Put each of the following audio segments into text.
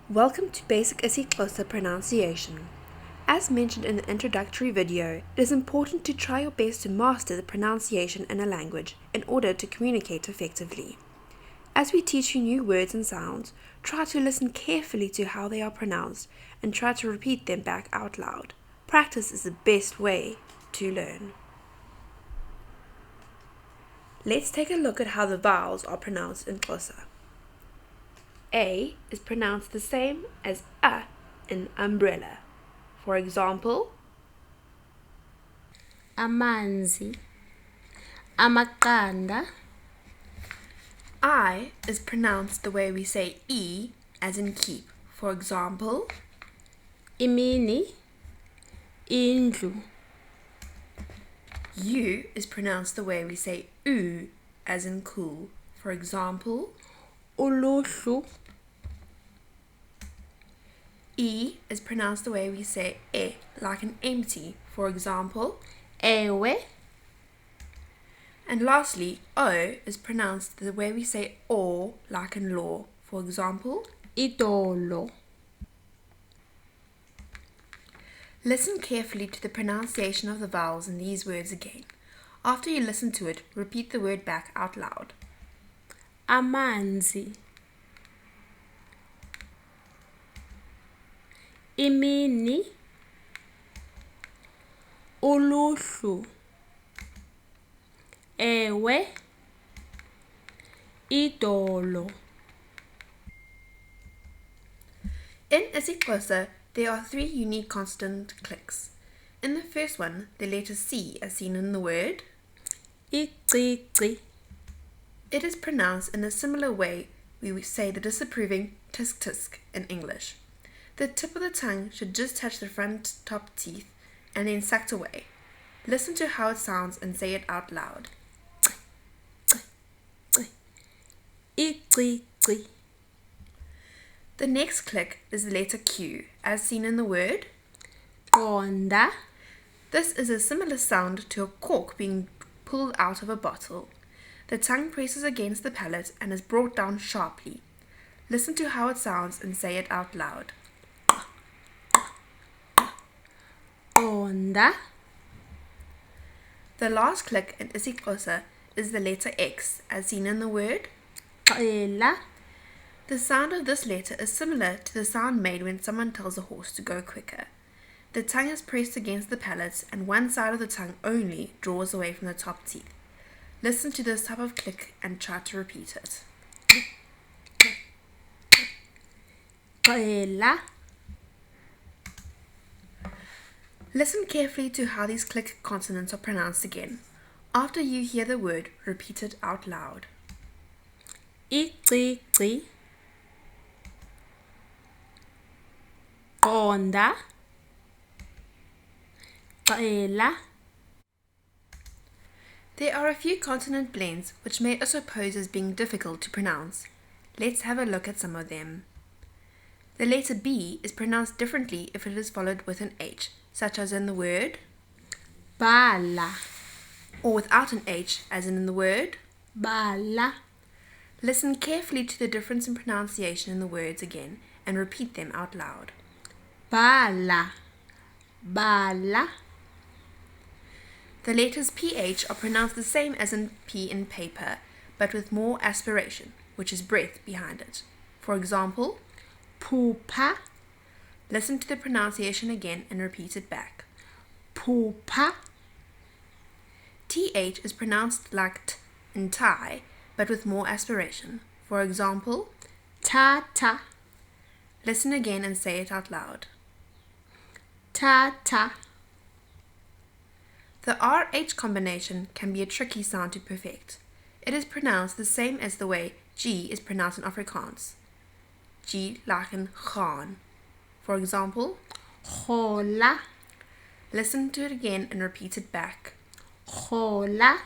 Welcome to Basic isiXhosa Pronunciation. As mentioned in the introductory video, it is important to try your best to master the pronunciation in a language in order to communicate effectively. As we teach you new words and sounds, try to listen carefully to how they are pronounced and try to repeat them back out loud. Practice is the best way to learn. Let's take a look at how the vowels are pronounced in Xhosa. A is pronounced the same as A in umbrella. For example, amanzi, amaqanda. I is pronounced the way we say E as in keep. For example, Imini, indlu. U is pronounced the way we say U as in cool. For example, Uluhlu, E is pronounced the way we say E, like an empty. For example, ewe. and lastly, O is pronounced the way we say or, like in law. For example, Idolo. listen carefully to the pronunciation of the vowels in these words again. After you listen to it, repeat the word back out loud. Amanzi, imini, uluhlu, ewe, idolo. In isiXhosa, there are 3 unique consonant clicks. In the first one, the letter C as seen in the word. Icici, It is pronounced in a similar way we say the disapproving tisk tisk in English. The tip of the tongue should just touch the front top teeth and then sucked away. Listen to how it sounds and say it out loud. icici. The next click is the letter Q as seen in the word. Qonda, This is a similar sound to a cork being pulled out of a bottle. The tongue presses against the palate and is brought down sharply. Listen to how it sounds and say it out loud. qonda. The last click in isiXhosa is the letter X as seen in the word. Xela, The sound of this letter is similar to the sound made when someone tells a horse to go quicker. The tongue is pressed against the palate and one side of the tongue only draws away from the top teeth. Listen to this type of click and try to repeat it. xela. Listen carefully to how these click consonants are pronounced again. After you hear the word, repeat it out loud. Icici, qonda, xela. There are a few consonant blends which may also pose as being difficult to pronounce. Let's have a look at some of them. The letter B is pronounced differently if it is followed with an H, such as in the word, Bala, or without an H, as in the word. bala. Listen carefully to the difference in pronunciation in the words again and repeat them out loud. Bala, bala. The letters PH are pronounced the same as in P in paper, but with more aspiration, which is breath behind it. For example, Phupha, listen to the pronunciation again and repeat it back. phupha. TH is pronounced like T in Thai, but with more aspiration. For example, Tata, listen again and say it out loud. tata. The RH combination can be a tricky sound to perfect. It is pronounced the same as the way G is pronounced in Afrikaans. G like in gaan. For example, Gola, listen to it again and repeat it back. gola.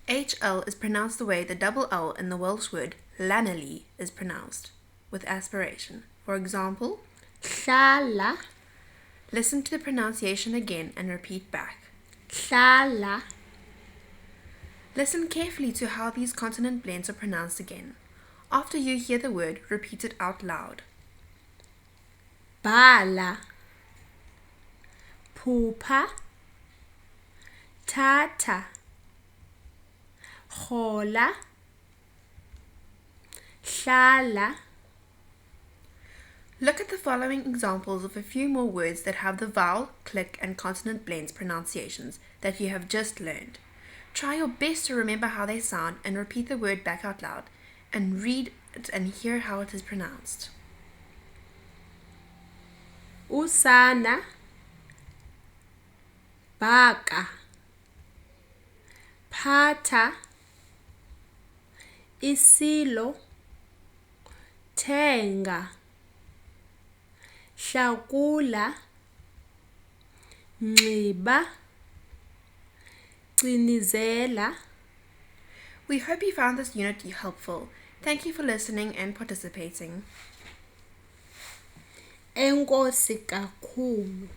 HL is pronounced the way the double L in the Welsh word lanally is pronounced, with aspiration. For example, Hlala, listen to the pronunciation again and repeat back. hlala. Listen carefully to how these consonant blends are pronounced again. After you hear the word, repeat it out loud. bhala, phupha, thatha, rhola, hlala. Look at the following examples of a few more words that have the vowel, click, and consonant blends pronunciations that you have just learned. Try your best to remember how they sound and repeat the word back out loud and read it and hear how it is pronounced. Usana, bhaka, phatha, isilo, thenga, hlakula, nxiba, cinizela. We hope you found this unit helpful. Thank you for listening and participating. Enkosi kakhulu.